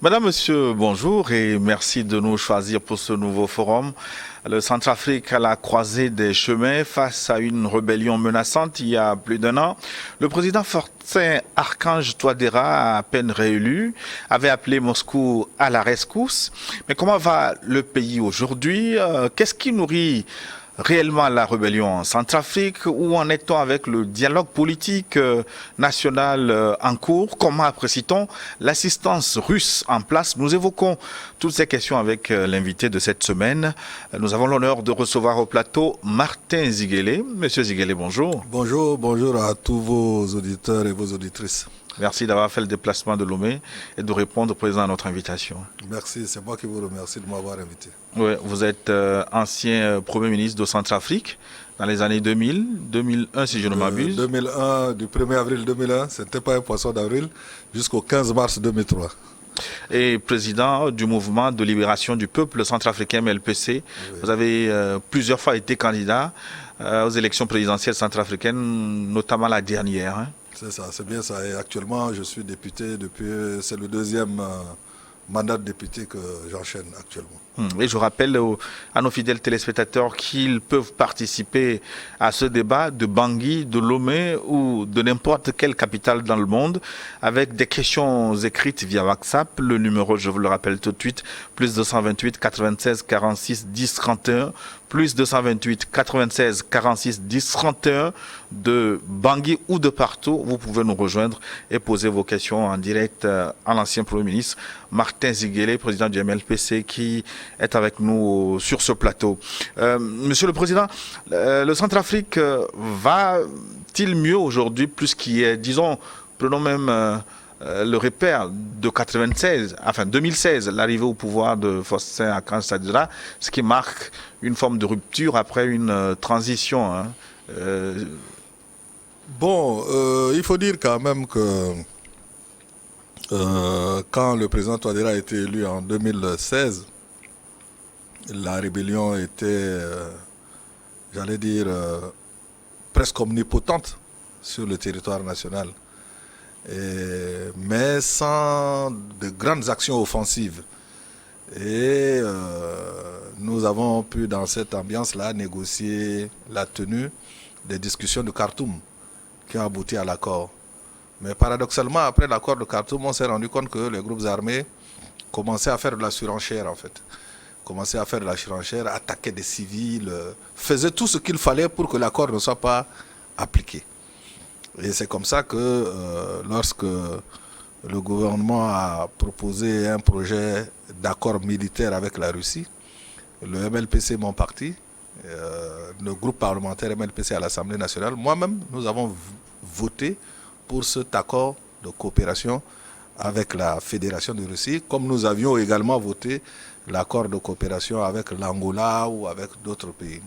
Madame, Monsieur, bonjour et merci de nous choisir pour ce nouveau forum. Le Centrafrique à la croisée des chemins face à une rébellion menaçante il y a plus d'un an. Le président Fortin Archange Touadéra, à peine réélu, avait appelé Moscou à la rescousse. Mais comment va le pays aujourd'hui? Qu'est-ce qui nourrit réellement la rébellion en Centrafrique? Où en est-on avec le dialogue politique national en cours? Comment apprécie-t-on l'assistance russe en place? Nous évoquons toutes ces questions avec l'invité de cette semaine. Nous avons l'honneur de recevoir au plateau Martin Ziguélé. Monsieur Ziguélé, bonjour. Bonjour, bonjour à tous vos auditeurs et vos auditrices. Merci d'avoir fait le déplacement de Lomé et de répondre présent à notre invitation. Merci, c'est moi qui vous remercie de m'avoir invité. Oui, vous êtes ancien Premier ministre de Centrafrique dans les années 2000, 2001 si je ne m'abuse. 2001, du 1er avril 2001, ce n'était pas un poisson d'avril, jusqu'au 15 mars 2003. Et président du mouvement de libération du peuple centrafricain MLPC. Oui. Vous avez plusieurs fois été candidat aux élections présidentielles centrafricaines, notamment la dernière. Hein. C'est ça, c'est bien ça. Et actuellement, je suis député depuis, c'est le deuxième mandat de député que j'enchaîne actuellement. Et je rappelle à nos fidèles téléspectateurs qu'ils peuvent participer à ce débat de Bangui, de Lomé ou de n'importe quelle capitale dans le monde avec des questions écrites via WhatsApp. Le numéro, je vous le rappelle tout de suite, plus 228 96 46 10 31, plus 228 96 46 10 31 de Bangui ou de partout. Vous pouvez nous rejoindre et poser vos questions en direct à l'ancien Premier ministre Martin Ziguélé, président du MLPC, qui est avec nous sur ce plateau. Monsieur le Président, le Centrafrique va-t-il mieux aujourd'hui plus qu'hier? Disons, prenons même le repère de 2016, l'arrivée au pouvoir de Faustin Archange Touadéra, ce qui marque une forme de rupture après une transition. Hein. Il faut dire quand même que quand le président Touadéra a été élu en 2016, la rébellion était, j'allais dire, presque omnipotente sur le territoire national, mais sans de grandes actions offensives. Et nous avons pu, dans cette ambiance-là, négocier la tenue des discussions de Khartoum qui ont abouti à l'accord. Mais paradoxalement, après l'accord de Khartoum, on s'est rendu compte que les groupes armés commençaient à faire de la surenchère, en fait. Commençaient à faire de la surenchère, attaquaient des civils, faisaient tout ce qu'il fallait pour que l'accord ne soit pas appliqué. Et c'est comme ça que lorsque le gouvernement a proposé un projet d'accord militaire avec la Russie, le MLPC, mon parti, le groupe parlementaire MLPC à l'Assemblée nationale, moi-même, nous avons voté pour cet accord de coopération avec la Fédération de Russie, comme nous avions également voté l'accord de coopération avec l'Angola ou avec d'autres pays.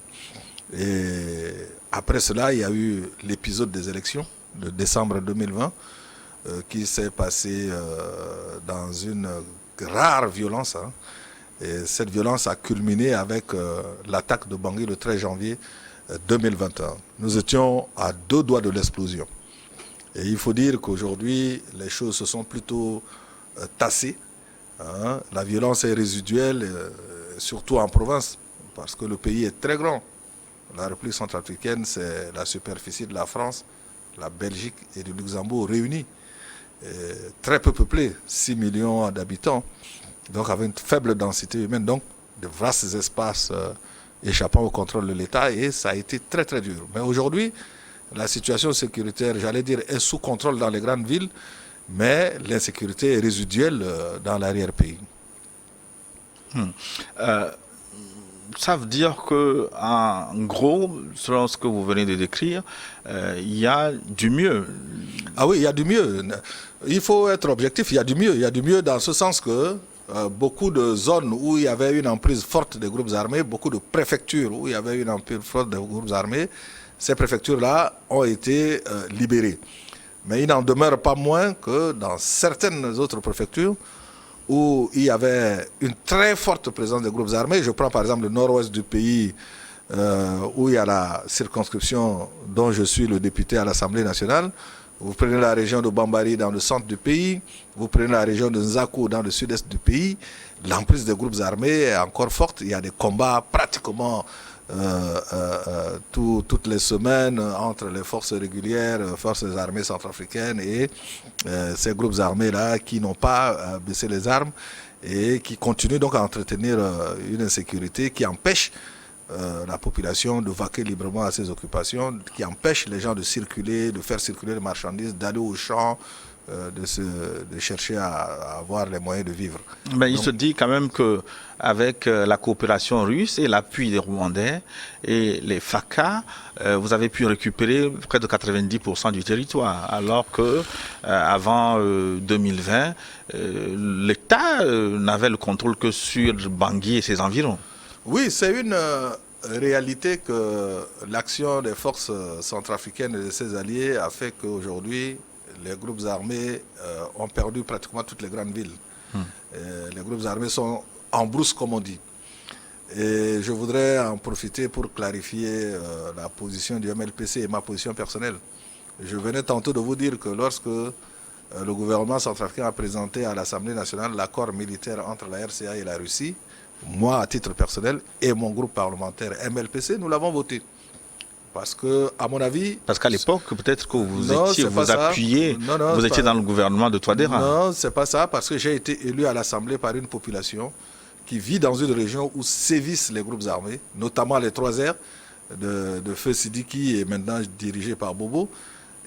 Et après cela, il y a eu l'épisode des élections de décembre 2020 qui s'est passé dans une rare violence. Hein. Et cette violence a culminé avec l'attaque de Bangui le 13 janvier 2021. Nous étions à 2 doigts de l'explosion. Et il faut dire qu'aujourd'hui, les choses se sont plutôt tassées. Hein. La violence est résiduelle, surtout en province, parce que le pays est très grand. La République centrafricaine, c'est la superficie de la France, la Belgique et du Luxembourg réunis. Et très peu peuplé, 6 millions d'habitants, donc avec une faible densité humaine, donc de vastes espaces échappant au contrôle de l'État, et ça a été très très dur. Mais aujourd'hui, la situation sécuritaire, j'allais dire, est sous contrôle dans les grandes villes, mais l'insécurité est résiduelle dans l'arrière-pays. Ça veut dire que, en gros, selon ce que vous venez de décrire, il y a du mieux. Ah oui, il y a du mieux. Il faut être objectif, il y a du mieux. Il y a du mieux dans ce sens que beaucoup de zones où il y avait une emprise forte des groupes armés, beaucoup de préfectures où il y avait une emprise forte des groupes armés, ces préfectures-là ont été libérées. Mais il n'en demeure pas moins que dans certaines autres préfectures où il y avait une très forte présence des groupes armés, je prends par exemple le nord-ouest du pays où il y a la circonscription dont je suis le député à l'Assemblée nationale, Vous prenez la région de Bambari dans le centre du pays, vous prenez la région de Nzako dans le sud-est du pays. L'emprise des groupes armés est encore forte. Il y a des combats pratiquement toutes les semaines entre les forces régulières, forces armées centrafricaines et ces groupes armés-là qui n'ont pas baissé les armes et qui continuent donc à entretenir une insécurité qui empêche la population de vaquer librement à ses occupations, qui empêche les gens de circuler, de faire circuler les marchandises, d'aller au champ, de chercher à avoir les moyens de vivre. Mais il se dit quand même qu'avec la coopération russe et l'appui des Rwandais et les FACA, vous avez pu récupérer près de 90% du territoire, alors que avant 2020, l'État n'avait le contrôle que sur Bangui et ses environs. Oui, c'est une réalité que l'action des forces centrafricaines et de ses alliés a fait qu'aujourd'hui, les groupes armés ont perdu pratiquement toutes les grandes villes. Les groupes armés sont en brousse, comme on dit. Et je voudrais en profiter pour clarifier la position du MLPC et ma position personnelle. Je venais tantôt de vous dire que lorsque le gouvernement centrafricain a présenté à l'Assemblée nationale l'accord militaire entre la RCA et la Russie, moi, à titre personnel, et mon groupe parlementaire MLPC, nous l'avons voté. Parce que, à mon avis... Parce qu'à l'époque, peut-être que vous appuyez, vous étiez dans le gouvernement de Touadéra. Non, c'est pas ça, parce que j'ai été élu à l'Assemblée par une population qui vit dans une région où sévissent les groupes armés, notamment les 3R de Feu Sidiki et maintenant dirigé par Bobo.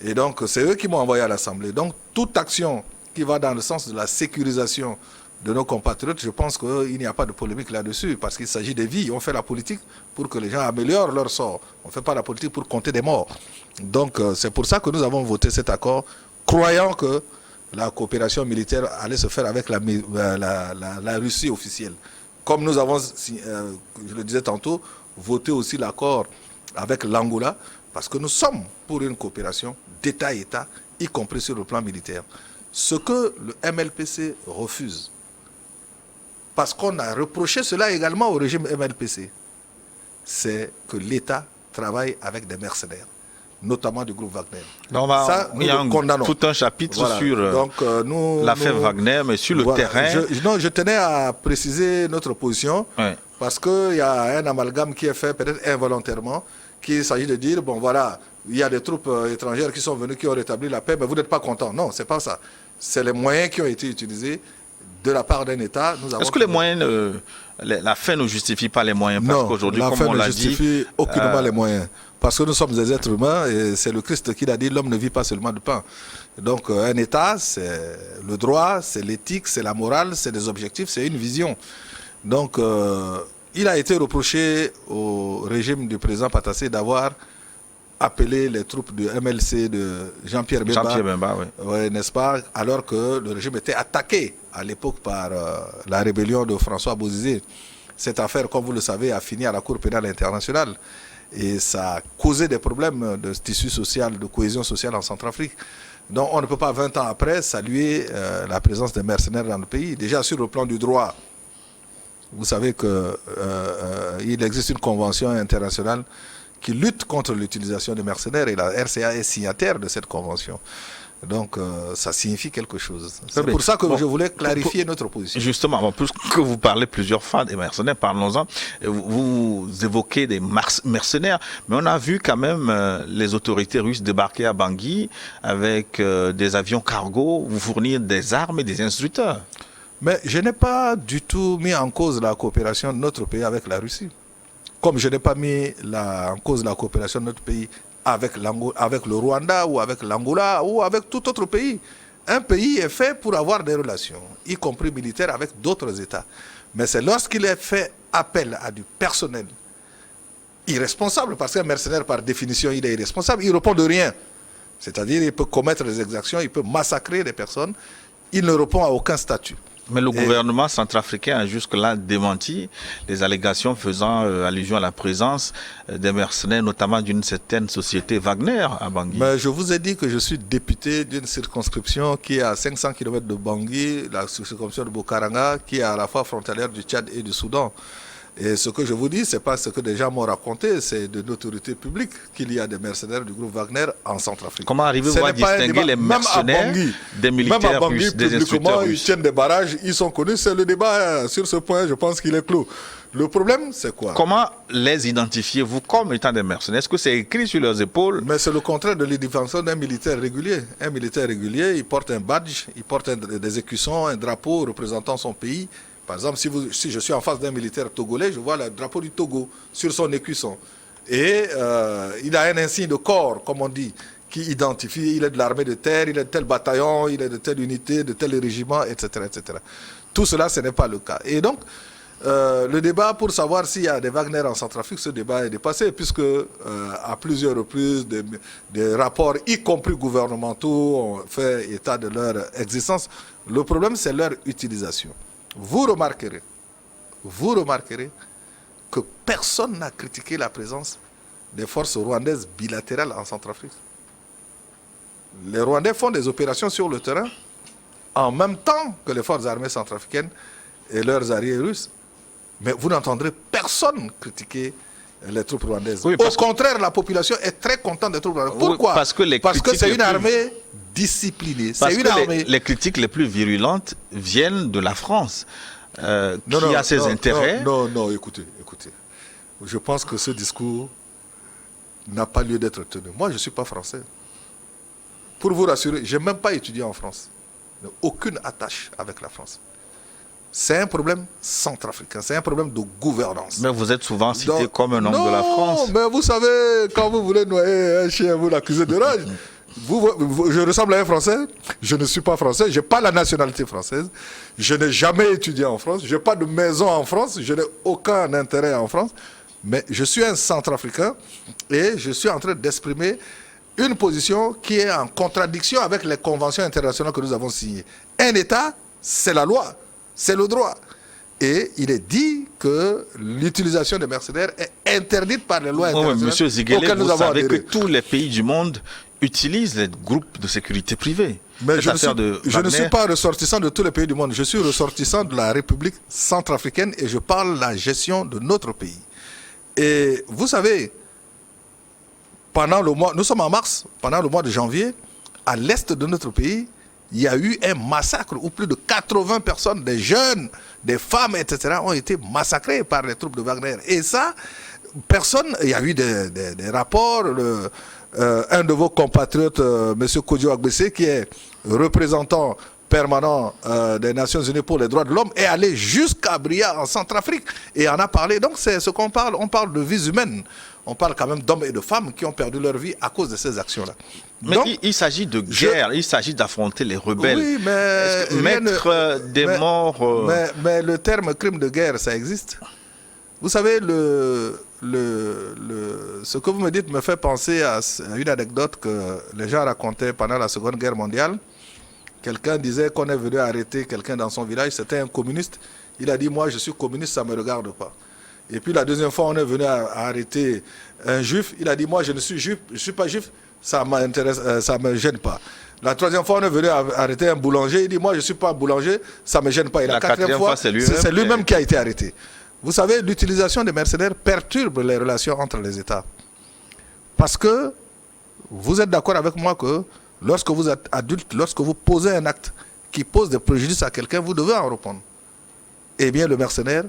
Et donc, c'est eux qui m'ont envoyé à l'Assemblée. Donc, toute action qui va dans le sens de la sécurisation de nos compatriotes, je pense qu'il n'y a pas de polémique là-dessus, parce qu'il s'agit des vies. On fait la politique pour que les gens améliorent leur sort. On ne fait pas la politique pour compter des morts. Donc c'est pour ça que nous avons voté cet accord, croyant que la coopération militaire allait se faire avec la Russie officielle. Comme nous avons, je le disais tantôt, voté aussi l'accord avec l'Angola, parce que nous sommes pour une coopération d'État à État, y compris sur le plan militaire. Ce que le MLPC refuse, parce qu'on a reproché cela également au régime MLPC, c'est que l'État travaille avec des mercenaires, notamment du groupe Wagner. Donc, il y a tout un chapitre sur l'affaire Wagner, mais sur le terrain... Je tenais à préciser notre position, parce qu'il y a un amalgame qui est fait peut-être involontairement, qu'il s'agit de dire, bon voilà, il y a des troupes étrangères qui sont venues, qui ont rétabli la paix, mais vous n'êtes pas contents. Non, c'est pas ça. C'est les moyens qui ont été utilisés de la part d'un État. Est-ce que les moyens, la fin ne justifie pas les moyens? Parce qu'aujourd'hui, comme on l'a dit... la fin ne justifie aucunement les moyens. Parce que nous sommes des êtres humains et c'est le Christ qui l'a dit, l'homme ne vit pas seulement de pain. Donc un État, c'est le droit, c'est l'éthique, c'est la morale, c'est des objectifs, c'est une vision. Donc il a été reproché au régime du président Patassé d'avoir appelé les troupes du MLC de Jean-Pierre Bemba, n'est-ce pas, alors que le régime était attaqué à l'époque par la rébellion de François Bozizé. Cette affaire, comme vous le savez, a fini à la Cour pénale internationale et ça a causé des problèmes de tissu social, de cohésion sociale en Centrafrique. Donc on ne peut pas 20 ans après saluer la présence des mercenaires dans le pays. Déjà sur le plan du droit, vous savez qu'il existe une convention internationale qui lutte contre l'utilisation des mercenaires et la RCA est signataire de cette convention. Donc ça signifie quelque chose. C'est pour ça que je voulais clarifier notre position. Justement, puisque vous parlez plusieurs fois des mercenaires, parlons-en. Vous évoquez des mercenaires, mais on a vu quand même les autorités russes débarquer à Bangui avec des avions cargo, vous fournir des armes et des instructeurs. Mais je n'ai pas du tout mis en cause la coopération de notre pays avec la Russie. Comme je n'ai pas mis en cause la coopération de notre pays avec le Rwanda ou avec l'Angola ou avec tout autre pays. Un pays est fait pour avoir des relations, y compris militaires, avec d'autres États. Mais c'est lorsqu'il est fait appel à du personnel irresponsable, parce qu'un mercenaire, par définition, il est irresponsable, il ne répond de rien. C'est-à-dire il peut commettre des exactions, il peut massacrer des personnes, il ne répond à aucun statut. Mais le gouvernement centrafricain a jusque-là démenti les allégations faisant allusion à la présence des mercenaires, notamment d'une certaine société Wagner à Bangui. Mais je vous ai dit que je suis député d'une circonscription qui est à 500 km de Bangui, la circonscription de Bokaranga, qui est à la fois frontalière du Tchad et du Soudan. Et ce que je vous dis, ce n'est pas ce que des gens m'ont raconté, c'est de l'autorité publique qu'il y a des mercenaires du groupe Wagner en Centrafrique. Comment arrivez-vous à distinguer les mercenaires des militaires russes, des instructeurs russes? Ils tiennent des barrages, ils sont connus, c'est le débat sur ce point, je pense qu'il est clos. Le problème, c'est quoi? Comment les identifiez-vous comme étant des mercenaires? Est-ce que c'est écrit sur leurs épaules? Mais c'est le contraire de l'identification d'un militaire régulier. Un militaire régulier, il porte un badge, il porte des écussons, un drapeau représentant son pays. Par exemple, si je suis en face d'un militaire togolais, je vois le drapeau du Togo sur son écusson. Et il a un insigne de corps, comme on dit, qui identifie, il est de l'armée de terre, il est de tel bataillon, il est de telle unité, de tel régiment, etc., etc. Tout cela, ce n'est pas le cas. Et donc, le débat pour savoir s'il y a des Wagner en Centrafrique, ce débat est dépassé, puisque à plusieurs reprises, des rapports, y compris gouvernementaux, ont fait état de leur existence. Le problème, c'est leur utilisation. Vous remarquerez que personne n'a critiqué la présence des forces rwandaises bilatérales en Centrafrique. Les Rwandais font des opérations sur le terrain en même temps que les forces armées centrafricaines et leurs alliés russes. Mais vous n'entendrez personne critiquer les troupes rwandaises. Oui, au contraire, la population est très contente des troupes rwandaises. Pourquoi? Parce que c'est une armée disciplinée. Parce que les critiques les plus virulentes viennent de la France, qui a ses intérêts. Non, écoutez. Je pense que ce discours n'a pas lieu d'être tenu. Moi, je ne suis pas français. Pour vous rassurer, je n'ai même pas étudié en France. Aucune attache avec la France. C'est un problème centrafricain, c'est un problème de gouvernance. Mais vous êtes souvent cité comme un homme de la France. Non, mais vous savez, quand vous voulez noyer un chien, vous l'accusez de rage. Je ressemble à un Français, je ne suis pas français, je n'ai pas la nationalité française, je n'ai jamais étudié en France, je n'ai pas de maison en France, je n'ai aucun intérêt en France, mais je suis un centrafricain et je suis en train d'exprimer une position qui est en contradiction avec les conventions internationales que nous avons signées. Un État, c'est la loi. C'est le droit. Et il est dit que l'utilisation des mercenaires est interdite par les lois internationales. Monsieur Ziguele, vous savez que tous les pays du monde utilisent les groupes de sécurité privés. Mais je ne suis pas ressortissant de tous les pays du monde. Je suis ressortissant de la République centrafricaine et je parle de la gestion de notre pays. Et vous savez, nous sommes en mars, pendant le mois de janvier, à l'est de notre pays, il y a eu un massacre où plus de 80 personnes, des jeunes, des femmes, etc., ont été massacrées par les troupes de Wagner. Et ça, il y a eu des rapports. Un de vos compatriotes, M. Kodjo Agbese, qui est représentant permanent des Nations Unies pour les droits de l'homme, est allé jusqu'à Bria, en Centrafrique, et en a parlé. Donc c'est ce qu'on parle. On parle de vies humaines. On parle quand même d'hommes et de femmes qui ont perdu leur vie à cause de ces actions-là. Mais donc, il s'agit de guerre, il s'agit d'affronter les rebelles. Oui, mais... Mettre des morts... Mais le terme crime de guerre, ça existe. Vous savez, ce que vous me dites me fait penser à une anecdote que les gens racontaient pendant la Seconde Guerre mondiale. Quelqu'un disait qu'on est venu arrêter quelqu'un dans son village, c'était un communiste. Il a dit, moi je suis communiste, ça ne me regarde pas. Et puis la deuxième fois, on est venu arrêter un juif. Il a dit, moi je ne suis juif, je ne suis pas juif, ça ne me gêne pas. La troisième fois, on est venu arrêter un boulanger. Il dit, moi je ne suis pas boulanger, ça ne me gêne pas. Et la quatrième fois, c'est lui-même qui a été arrêté. Vous savez, l'utilisation des mercenaires perturbe les relations entre les États. Parce que vous êtes d'accord avec moi que lorsque vous êtes adulte, lorsque vous posez un acte qui pose des préjudices à quelqu'un, vous devez en répondre. Eh bien, le mercenaire,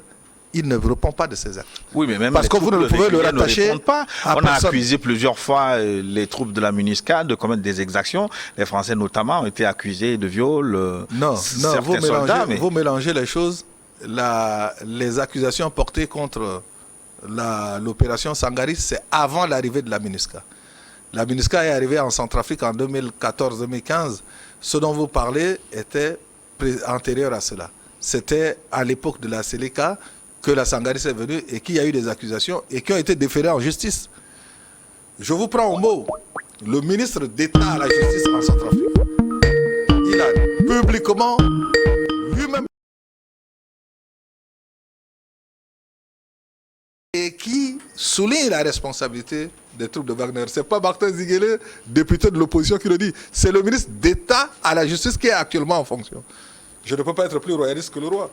il ne répond pas de ces actes. Oui, mais même parce que vous ne pouvez le rattacher pas. On a accusé plusieurs fois les troupes de la MINUSCA de commettre des exactions. Les Français notamment ont été accusés de viol. Non, vous mélangez les choses. Les accusations portées contre l'opération Sangaris, c'est avant l'arrivée de la MINUSCA. La MINUSCA est arrivée en Centrafrique en 2014-2015. Ce dont vous parlez était antérieur à cela. C'était à l'époque de la Séléka que la Sangaris est venue et qu'il y a eu des accusations et qui ont été déférées en justice. Je vous prends au mot. Le ministre d'État à la justice en Centrafrique, il a publiquement lui-même et qui souligne la responsabilité des troupes de Wagner. Ce n'est pas Martin Ziguele, député de l'opposition, qui le dit. C'est le ministre d'État à la justice qui est actuellement en fonction. Je ne peux pas être plus royaliste que le roi.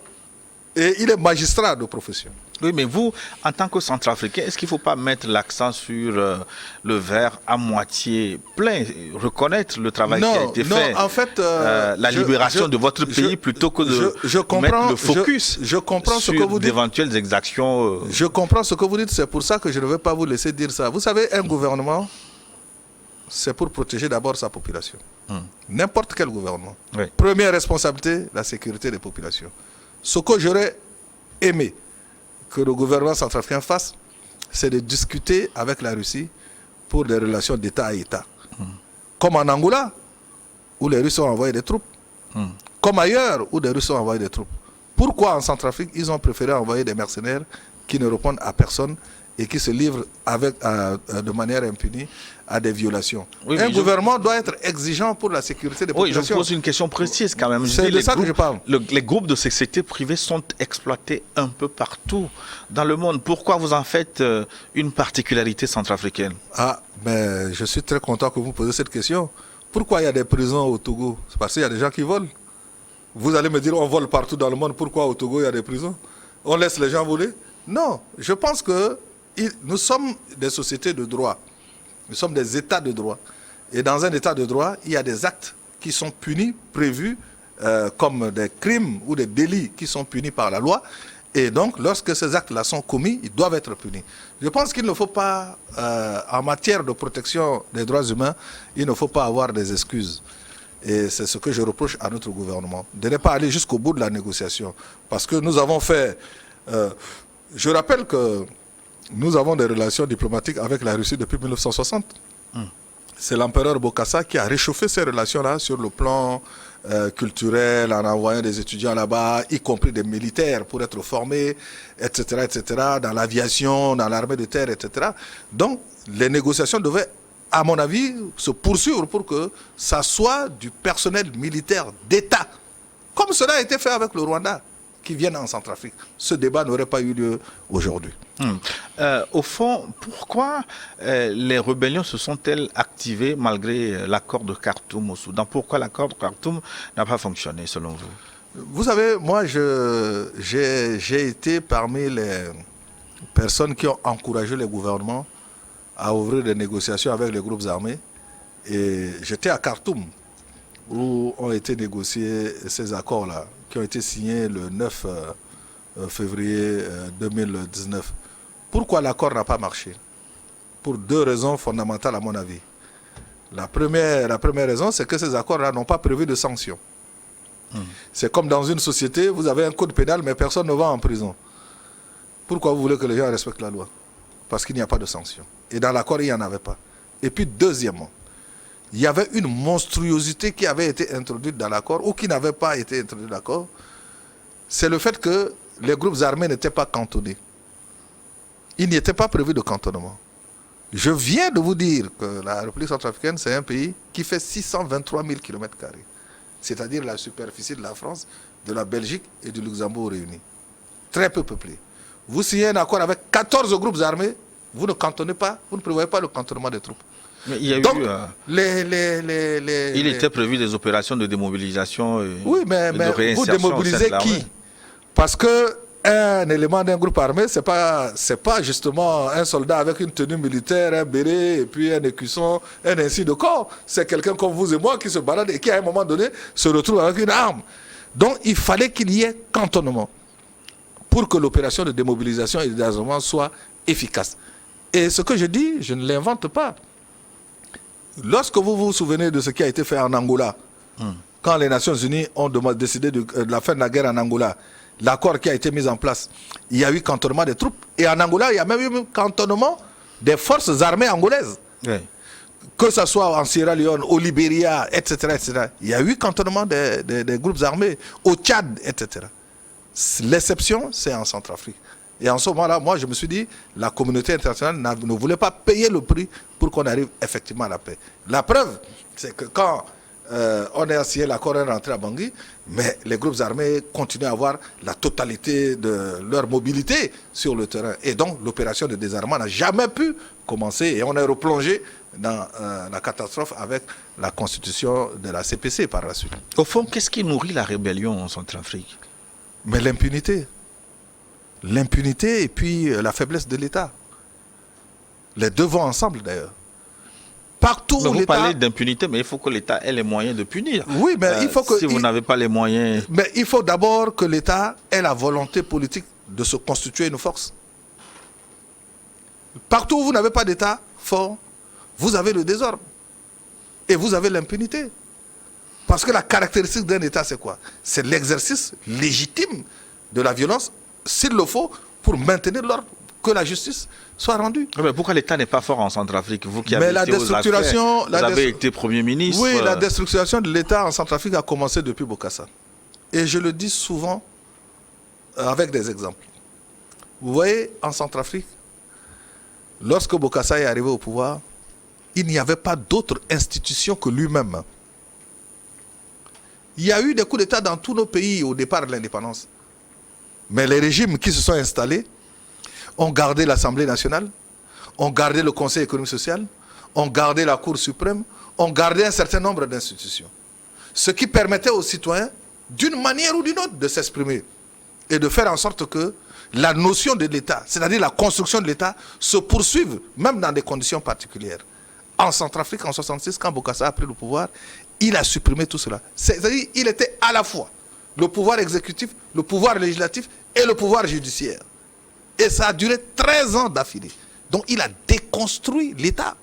Et il est magistrat de profession. Oui, mais vous, en tant que Centrafricain, est-ce qu'il ne faut pas mettre l'accent sur le verre à moitié plein, reconnaître le travail qui a été fait, en fait, la libération de votre pays plutôt que de mettre le focus sur d'éventuelles exactions Je comprends ce que vous dites, c'est pour ça que je ne vais pas vous laisser dire ça. Vous savez, un gouvernement, c'est pour protéger d'abord sa population. N'importe quel gouvernement. Oui. Première responsabilité, la sécurité des populations. Ce que j'aurais aimé que le gouvernement centrafricain fasse, c'est de discuter avec la Russie pour des relations d'État à État. Comme en Angola, où les Russes ont envoyé des troupes. Comme ailleurs, où les Russes ont envoyé des troupes. Pourquoi en Centrafrique, ils ont préféré envoyer des mercenaires qui ne répondent à personne et qui se livrent de manière impunie à des violations. Oui, un gouvernement doit être exigeant pour la sécurité des populations. Oui, je pose une question précise quand même. C'est de ça que je parle. Les groupes de sociétés privées sont exploités un peu partout dans le monde. Pourquoi vous en faites une particularité centrafricaine? Ah, mais je suis très content que vous posiez cette question. Pourquoi il y a des prisons au Togo? C'est parce qu'il y a des gens qui volent. Vous allez me dire, on vole partout dans le monde. Pourquoi au Togo il y a des prisons? On laisse les gens voler? Non, je pense que nous sommes des sociétés de droit. Nous sommes des États de droit. Et dans un État de droit, il y a des actes qui sont punis, prévus, comme des crimes ou des délits qui sont punis par la loi. Et donc, lorsque ces actes-là sont commis, ils doivent être punis. Je pense qu'il ne faut pas, en matière de protection des droits humains, il ne faut pas avoir des excuses. Et c'est ce que je reproche à notre gouvernement, de ne pas aller jusqu'au bout de la négociation. Parce que nous avons fait... je rappelle que nous avons des relations diplomatiques avec la Russie depuis 1960. C'est l'empereur Bokassa qui a réchauffé ces relations-là sur le plan culturel, en envoyant des étudiants là-bas, y compris des militaires pour être formés, etc., dans l'aviation, dans l'armée de terre, etc. Donc, les négociations devaient, à mon avis, se poursuivre pour que ça soit du personnel militaire d'État, comme cela a été fait avec le Rwanda, qui viennent en Centrafrique. Ce débat n'aurait pas eu lieu aujourd'hui. Au fond, pourquoi les rébellions se sont-elles activées malgré l'accord de Khartoum au Soudan? Pourquoi l'accord de Khartoum n'a pas fonctionné selon vous? Vous savez, moi j'ai été parmi les personnes qui ont encouragé les gouvernements à ouvrir des négociations avec les groupes armés. Et j'étais à Khartoum, où ont été négociés ces accords-là, qui ont été signés le 9 février 2019. Pourquoi l'accord n'a pas marché? Pour deux raisons fondamentales à mon avis. La première raison, c'est que ces accords-là n'ont pas prévu de sanctions. C'est comme dans une société, vous avez un code pénal, mais personne ne va en prison. Pourquoi vous voulez que les gens respectent la loi? Parce qu'il n'y a pas de sanctions. Et dans l'accord, il n'y en avait pas. Et puis, deuxièmement, il y avait une monstruosité qui avait été introduite dans l'accord ou qui n'avait pas été introduite dans l'accord. C'est le fait que les groupes armés n'étaient pas cantonnés. Il n'y était pas prévu de cantonnement. Je viens de vous dire que la République centrafricaine, c'est un pays qui fait 623 000 km². C'est-à-dire la superficie de la France, de la Belgique et du Luxembourg réunis. Très peu peuplé. Vous signez un accord avec 14 groupes armés, vous ne cantonnez pas, vous ne prévoyez pas le cantonnement des troupes. Mais il y a donc, il était prévu des opérations de démobilisation et oui, mais vous démobilisez qui? Parce que un élément d'un groupe armé, c'est pas justement un soldat avec une tenue militaire, un béret, et puis un écusson, un ainsi de corps. C'est quelqu'un comme vous et moi qui se balade et qui, à un moment donné, se retrouve avec une arme. Donc, il fallait qu'il y ait cantonnement pour que l'opération de démobilisation et de désarmement soit efficace. Et ce que je dis, je ne l'invente pas. Lorsque vous vous souvenez de ce qui a été fait en Angola, quand les Nations Unies ont décidé de la fin de la guerre en Angola, l'accord qui a été mis en place, il y a eu cantonnement des troupes. Et en Angola, il y a même eu cantonnement des forces armées angolaises. Oui. Que ce soit en Sierra Leone, au Libéria, etc., etc. Il y a eu cantonnement des groupes armés, au Tchad, etc. L'exception, c'est en Centrafrique. Et en ce moment-là, moi, je me suis dit, la communauté internationale ne voulait pas payer le prix pour qu'on arrive effectivement à la paix. La preuve, c'est que quand on a signé l'accord, on est rentré à Bangui, mais les groupes armés continuent à avoir la totalité de leur mobilité sur le terrain. Et donc, l'opération de désarmement n'a jamais pu commencer. Et on est replongé dans la catastrophe avec la constitution de la CPC par la suite. Au fond, qu'est-ce qui nourrit la rébellion en Centrafrique? Mais l'impunité. l'impunité et puis la faiblesse de l'État. Les deux vont ensemble d'ailleurs. Partout mais où vous l'État... parlez d'impunité, mais il faut que l'État ait les moyens de punir. Oui, mais il faut que... Si vous n'avez pas les moyens... Mais il faut d'abord que l'État ait la volonté politique de se constituer une force. Partout où vous n'avez pas d'État fort, vous avez le désordre. Et vous avez l'impunité. Parce que la caractéristique d'un État, c'est quoi? C'est l'exercice légitime de la violence, s'il le faut, pour maintenir l'ordre, que la justice soit rendue. Mais pourquoi l'État n'est pas fort en Centrafrique? Vous qui Mais avez la été aux affaires, déstructuration... vous avez été Premier ministre. Oui, la déstructuration de l'État en Centrafrique a commencé depuis Bokassa. Et je le dis souvent avec des exemples. Vous voyez, en Centrafrique, lorsque Bokassa est arrivé au pouvoir, il n'y avait pas d'autre institution que lui-même. Il y a eu des coups d'État dans tous nos pays au départ de l'indépendance. Mais les régimes qui se sont installés ont gardé l'Assemblée nationale, ont gardé le Conseil économique et social, ont gardé la Cour suprême, ont gardé un certain nombre d'institutions. Ce qui permettait aux citoyens, d'une manière ou d'une autre, de s'exprimer et de faire en sorte que la notion de l'État, c'est-à-dire la construction de l'État, se poursuive, même dans des conditions particulières. En Centrafrique, en 1966, quand Bokassa a pris le pouvoir, il a supprimé tout cela. C'est-à-dire qu'il était à la fois le pouvoir exécutif, le pouvoir législatif et le pouvoir judiciaire. Et ça a duré 13 ans d'affilée. Donc il a déconstruit l'État.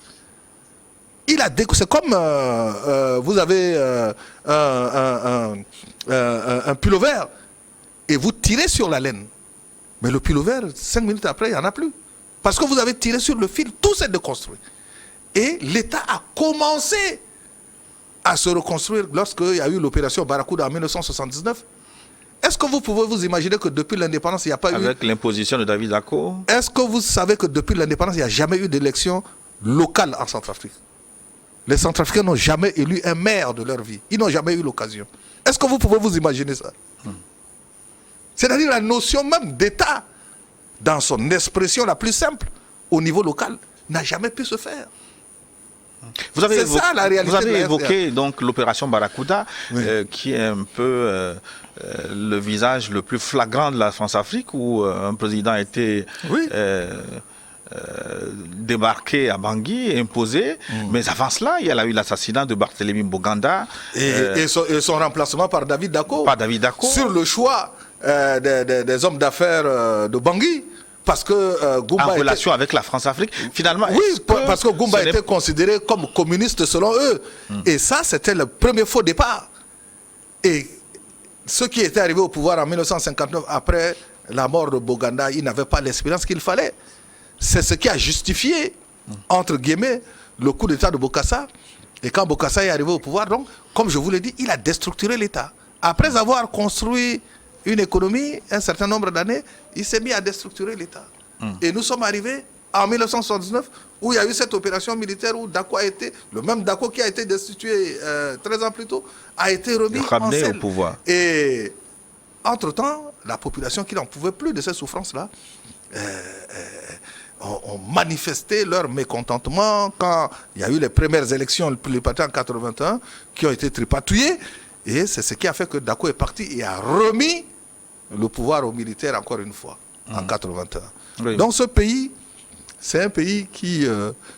C'est comme vous avez un pullover et vous tirez sur la laine. Mais le pullover, 5 minutes après, il n'y en a plus. Parce que vous avez tiré sur le fil, tout s'est déconstruit. Et l'État a commencé à se reconstruire lorsqu'il y a eu l'opération Barracuda en 1979. Est-ce que vous pouvez vous imaginer que depuis l'indépendance, il n'y a pas eu... Avec l'imposition de David Dacko. Est-ce que vous savez que depuis l'indépendance, il n'y a jamais eu d'élection locale en Centrafrique? Les Centrafricains n'ont jamais élu un maire de leur vie. Ils n'ont jamais eu l'occasion. Est-ce que vous pouvez vous imaginer ça? C'est-à-dire la notion même d'État, dans son expression la plus simple, au niveau local, n'a jamais pu se faire. Vous avez évoqué donc l'opération Barracuda, oui. Qui est un peu le visage le plus flagrant de la France-Afrique, où un président a été oui. Débarqué à Bangui, imposé. Mais avant cela, il y a eu l'assassinat de Barthélemy Boganda. Et son remplacement par David Dacko. Par David Dacko. Sur le choix des hommes d'affaires de Bangui. Parce que Goumba en relation avec la France-Afrique, finalement. Oui, parce que Goumba était considéré comme communiste selon eux. Et ça, c'était le premier faux départ. Et ceux qui étaient arrivés au pouvoir en 1959, après la mort de Boganda, ils n'avaient pas l'expérience qu'il fallait. C'est ce qui a justifié, entre guillemets, le coup d'État de Bokassa. Et quand Bokassa est arrivé au pouvoir, donc, comme je vous l'ai dit, il a déstructuré l'État. Après avoir construit une économie, un certain nombre d'années, il s'est mis à déstructurer l'État. Et nous sommes arrivés en 1979, où il y a eu cette opération militaire où Dacko a été, le même Dacko qui a été destitué 13 ans plus tôt, a été remis en scène. Au pouvoir. Et entre-temps, la population qui n'en pouvait plus de ces souffrances-là, ont manifesté leur mécontentement quand il y a eu les premières élections, le parti en 81, qui ont été tripatouillées. Et c'est ce qui a fait que Dacko est parti et a remis le pouvoir aux militaires encore une fois, en 81. Oui. Donc ce pays, c'est un pays qui...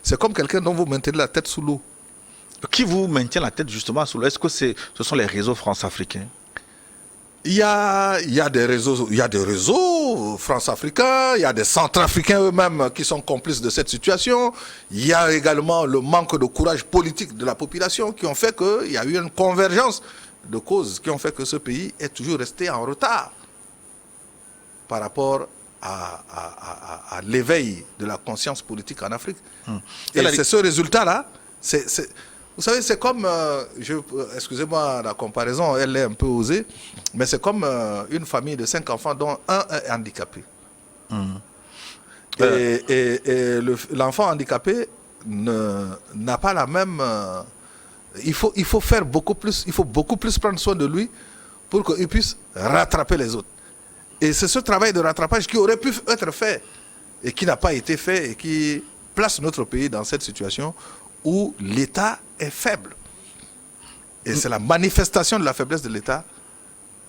c'est comme quelqu'un dont vous maintenez la tête sous l'eau. Qui vous maintient la tête justement sous l'eau? Est-ce que ce sont les réseaux france-africains? Il y a des réseaux france-africains, il y a des centrafricains eux-mêmes qui sont complices de cette situation. Il y a également le manque de courage politique de la population qui ont fait qu'il y a eu une convergence de causes qui ont fait que ce pays est toujours resté en retard par rapport à l'éveil de la conscience politique en Afrique. Et c'est ce résultat-là, vous savez, c'est comme, excusez-moi la comparaison, elle est un peu osée, mais c'est comme une famille de 5 enfants dont un est handicapé. Et l'enfant handicapé n'a pas la même... il faut faire beaucoup plus, il faut beaucoup plus prendre soin de lui pour qu'il puisse rattraper les autres. Et c'est ce travail de rattrapage qui aurait pu être fait et qui n'a pas été fait et qui place notre pays dans cette situation où l'État est faible. Et c'est la manifestation de la faiblesse de l'État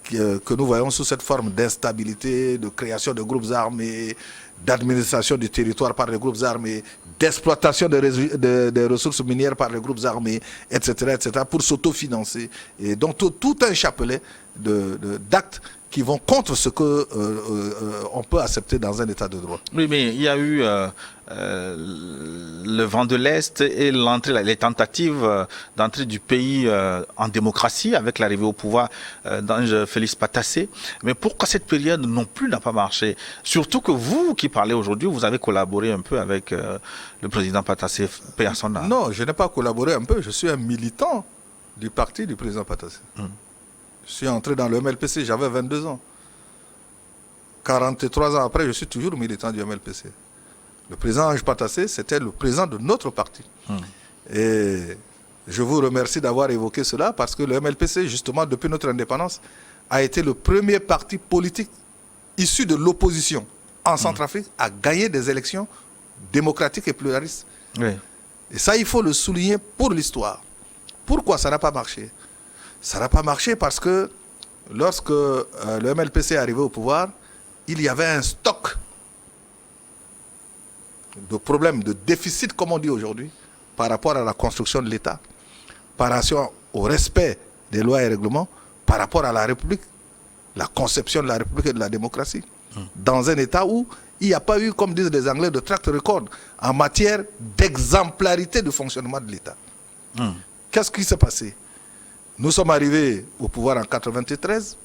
que nous voyons sous cette forme d'instabilité, de création de groupes armés, d'administration du territoire par les groupes armés, d'exploitation des ressources minières par les groupes armés, etc., pour s'autofinancer. Et donc tout un chapelet d'actes qui vont contre ce que on peut accepter dans un état de droit. Oui, mais il y a eu le vent de l'Est et les tentatives d'entrée du pays en démocratie avec l'arrivée au pouvoir d'Ange Félix Patassé. Mais pourquoi cette période non plus n'a pas marché? Surtout que vous qui parlez aujourd'hui, vous avez collaboré un peu avec le président Patassé, paix à son âme. Non, je n'ai pas collaboré un peu, je suis un militant du parti du président Patassé. Je suis entré dans le MLPC, j'avais 22 ans. 43 ans après, je suis toujours militant du MLPC. Le président Ange Patassé, c'était le président de notre parti. Et je vous remercie d'avoir évoqué cela parce que le MLPC, justement, depuis notre indépendance, a été le premier parti politique issu de l'opposition en Centrafrique à gagner des élections démocratiques et pluralistes. Oui. Et ça, il faut le souligner pour l'histoire. Pourquoi ça n'a pas marché? Ça n'a pas marché parce que lorsque le MLPC est arrivé au pouvoir, il y avait un stock de problèmes, de déficit, comme on dit aujourd'hui, par rapport à la construction de l'État, par rapport au respect des lois et règlements, par rapport à la République, la conception de la République et de la démocratie. Dans un État où il n'y a pas eu, comme disent les Anglais, de track record en matière d'exemplarité du fonctionnement de l'État. Qu'est-ce qui s'est passé? Nous sommes arrivés au pouvoir en 1993.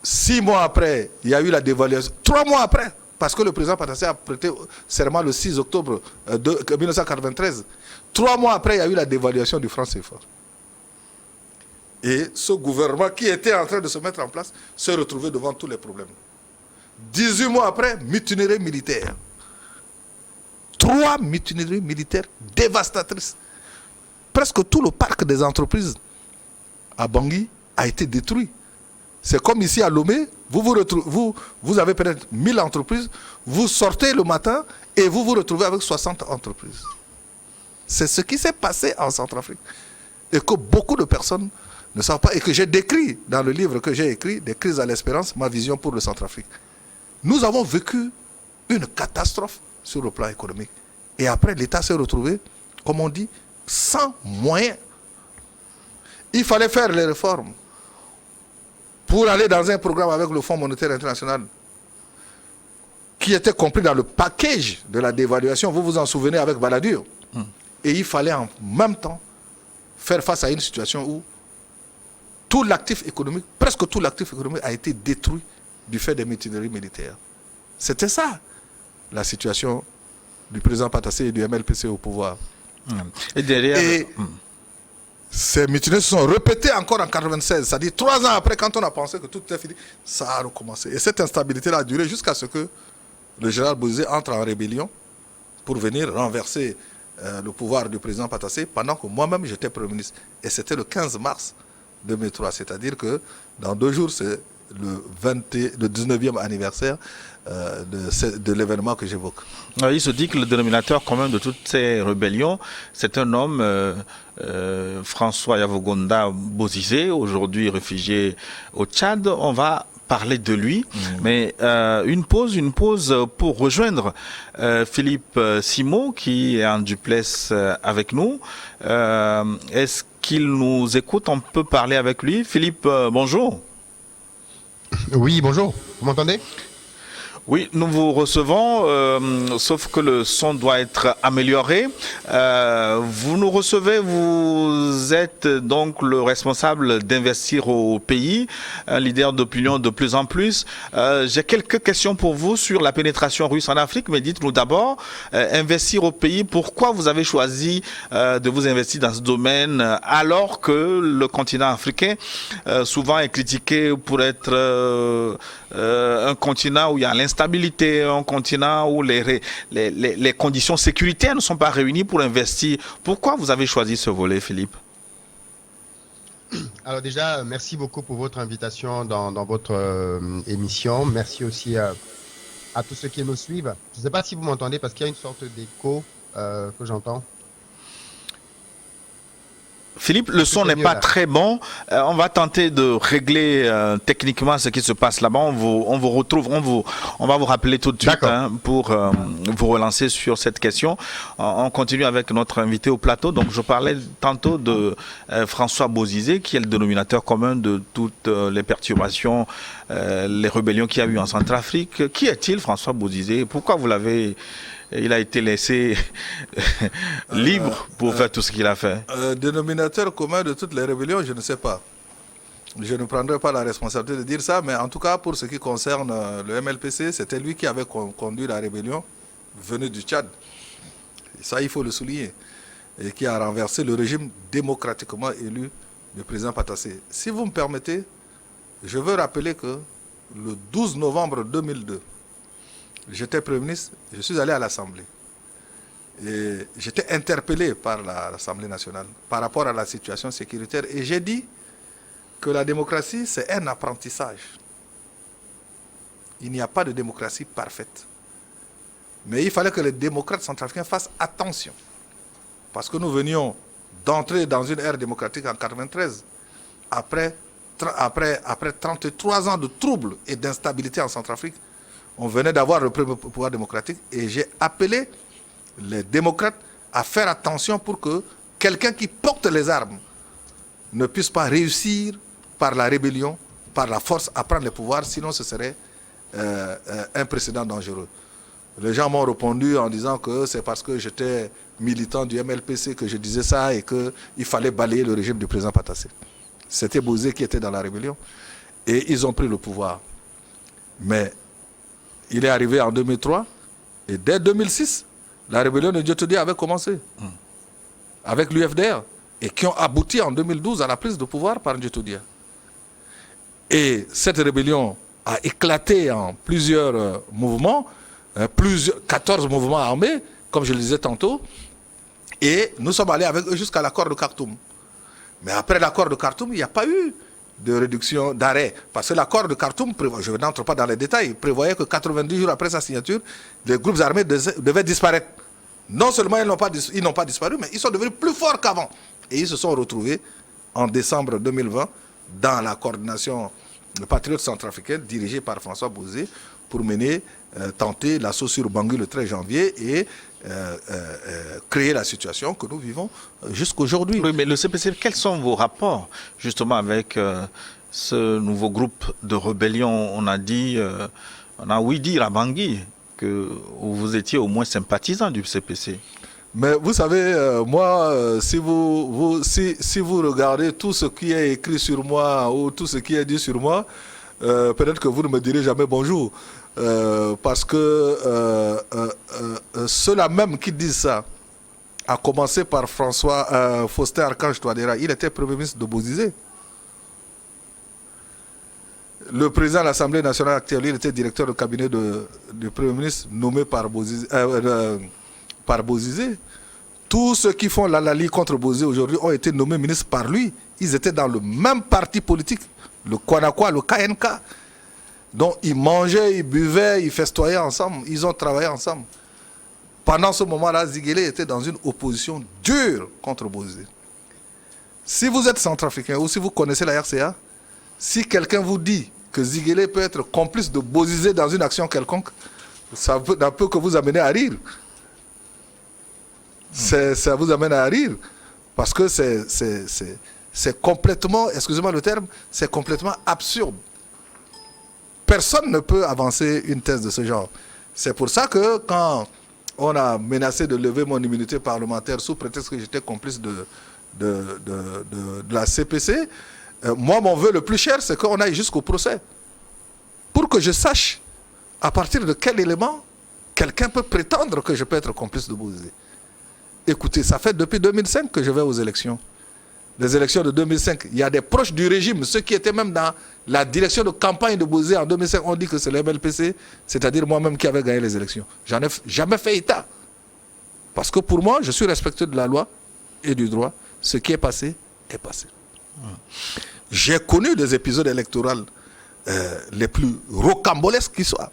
6 mois après, il y a eu la dévaluation. 3 mois après, parce que le président Patassé a prêté serment le 6 octobre 1993. 3 mois après, il y a eu la dévaluation du franc CFA. Et ce gouvernement qui était en train de se mettre en place s'est retrouvé devant tous les problèmes. 18 mois après, mutinerie militaire. 3 mutineries militaires dévastatrices. Presque tout le parc des entreprises à Bangui a été détruit. C'est comme ici à Lomé, vous avez peut-être 1000 entreprises, vous sortez le matin et vous vous retrouvez avec 60 entreprises. C'est ce qui s'est passé en Centrafrique. Et que beaucoup de personnes ne savent pas, et que j'ai décrit dans le livre que j'ai écrit, Des crises à l'espérance, ma vision pour le Centrafrique. Nous avons vécu une catastrophe sur le plan économique. Et après, l'État s'est retrouvé, comme on dit, sans moyens. Il fallait faire les réformes pour aller dans un programme avec le Fonds monétaire international qui était compris dans le package de la dévaluation. Vous vous en souvenez avec Balladur. Et il fallait en même temps faire face à une situation où tout l'actif économique, presque tout l'actif économique a été détruit du fait des mutineries militaires. C'était ça, la situation du président Patassé et du MLPC au pouvoir. Et derrière... Et ces mutineries se sont répétées encore en 1996, c'est-à-dire 3 ans après, quand on a pensé que tout était fini, ça a recommencé. Et cette instabilité-là a duré jusqu'à ce que le général Bozizé entre en rébellion pour venir renverser le pouvoir du président Patassé pendant que moi-même j'étais Premier ministre. Et c'était le 15 mars 2003, c'est-à-dire que dans 2 jours, c'est le 19e anniversaire de l'événement que j'évoque. Il se dit que le dénominateur commun de toutes ces rébellions, c'est un homme, François Yavogonda Bozizé, aujourd'hui réfugié au Tchad. On va parler de lui, mais une pause pour rejoindre Philippe Simon qui est en duplex avec nous. Est-ce qu'il nous écoute? On peut parler avec lui. Philippe, bonjour. Oui, bonjour. Vous m'entendez? Oui, nous vous recevons, sauf que le son doit être amélioré. Vous nous recevez, vous êtes donc le responsable d'Investir au pays, un leader d'opinion de plus en plus. J'ai quelques questions pour vous sur la pénétration russe en Afrique, mais dites-nous d'abord, Investir au pays, pourquoi vous avez choisi de vous investir dans ce domaine alors que le continent africain souvent est critiqué pour être un continent où il y a l'instabilité, un continent où les conditions sécuritaires ne sont pas réunies pour investir. Pourquoi vous avez choisi ce volet, Philippe? Alors déjà, merci beaucoup pour votre invitation dans votre émission. Merci aussi à tous ceux qui nous suivent. Je ne sais pas si vous m'entendez parce qu'il y a une sorte d'écho que j'entends. Philippe, le son n'est pas très bon. On va tenter de régler techniquement ce qui se passe là-bas. On vous retrouve, on va vous rappeler tout de suite pour vous relancer sur cette question. On continue avec notre invité au plateau. Donc, je parlais tantôt de François Bozizé, qui est le dénominateur commun de toutes les perturbations, les rébellions qu'il y a eu en Centrafrique. Qui est-il, François Bozizé? Pourquoi vous l'avez... Il a été laissé libre pour faire tout ce qu'il a fait. Dénominateur commun de toutes les rébellions, je ne sais pas. Je ne prendrai pas la responsabilité de dire ça, mais en tout cas, pour ce qui concerne le MLPC, c'était lui qui avait conduit la rébellion venue du Tchad. Et ça, il faut le souligner. Et qui a renversé le régime démocratiquement élu du président Patassé. Si vous me permettez, je veux rappeler que le 12 novembre 2002, j'étais Premier ministre, je suis allé à l'Assemblée. Et j'étais interpellé par l'Assemblée nationale par rapport à la situation sécuritaire. Et j'ai dit que la démocratie, c'est un apprentissage. Il n'y a pas de démocratie parfaite. Mais il fallait que les démocrates centrafricains fassent attention. Parce que nous venions d'entrer dans une ère démocratique en 1993, après 33 ans de troubles et d'instabilité en Centrafrique. On venait d'avoir le premier pouvoir démocratique et j'ai appelé les démocrates à faire attention pour que quelqu'un qui porte les armes ne puisse pas réussir par la rébellion, par la force à prendre le pouvoir, sinon ce serait un précédent dangereux. Les gens m'ont répondu en disant que c'est parce que j'étais militant du MLPC que je disais ça et qu'il fallait balayer le régime du président Patassé. C'était Bozé qui était dans la rébellion et ils ont pris le pouvoir. Mais il est arrivé en 2003 et dès 2006, la rébellion de Djetodia avait commencé avec l'UFDR et qui ont abouti en 2012 à la prise de pouvoir par Djetodia. Et cette rébellion a éclaté en plusieurs mouvements, 14 mouvements armés, comme je le disais tantôt, et nous sommes allés avec eux jusqu'à l'accord de Khartoum. Mais après l'accord de Khartoum, il n'y a pas eu de réduction, d'arrêt. Parce que l'accord de Khartoum, je n'entre pas dans les détails, prévoyait que 90 jours après sa signature, les groupes armés devaient disparaître. Non seulement ils n'ont pas disparu, mais ils sont devenus plus forts qu'avant. Et ils se sont retrouvés en décembre 2020 dans la coordination patriote centrafricaine dirigée par François Bozé pour tenter l'assaut sur Bangui le 13 janvier et créer la situation que nous vivons jusqu'aujourd'hui. Oui, mais le CPC, quels sont vos rapports justement avec ce nouveau groupe de rébellion? On a ouï dire à Bangui que vous étiez au moins sympathisant du CPC. Mais vous savez, moi, si vous regardez tout ce qui est écrit sur moi ou tout ce qui est dit sur moi, peut-être que vous ne me direz jamais bonjour. Parce que ceux-là même qui disent ça, à commencer par François Faustin Archange Touadéra, il était Premier ministre de Bozizé. Le président de l'Assemblée nationale actuelle, il était directeur de cabinet du Premier ministre nommé par Bozizé. Tous ceux qui font l'alali contre Bozizé aujourd'hui ont été nommés ministres par lui. Ils étaient dans le même parti politique, le Kwanakwa, le KNK. Donc ils mangeaient, ils buvaient, ils festoyaient ensemble, ils ont travaillé ensemble. Pendant ce moment-là, Ziguélé était dans une opposition dure contre Bozizé. Si vous êtes centrafricain ou si vous connaissez la RCA, si quelqu'un vous dit que Ziguélé peut être complice de Bozizé dans une action quelconque, ça ne peut que vous amener à rire. Ça vous amène à rire. Parce que c'est complètement, excusez-moi le terme, c'est complètement absurde. Personne ne peut avancer une thèse de ce genre. C'est pour ça que quand on a menacé de lever mon immunité parlementaire sous prétexte que j'étais complice de la CPC, moi, mon vœu le plus cher, c'est qu'on aille jusqu'au procès. Pour que je sache à partir de quel élément quelqu'un peut prétendre que je peux être complice de Bozizé. Écoutez, ça fait depuis 2005 que je vais aux élections. Les élections de 2005, il y a des proches du régime, ceux qui étaient même dans la direction de campagne de Bozizé en 2005, on dit que c'est le MLPC, c'est-à-dire moi-même qui avais gagné les élections. J'en ai jamais fait état. Parce que pour moi, je suis respectueux de la loi et du droit. Ce qui est passé, est passé. J'ai connu des épisodes électoraux les plus rocambolesques qui soient.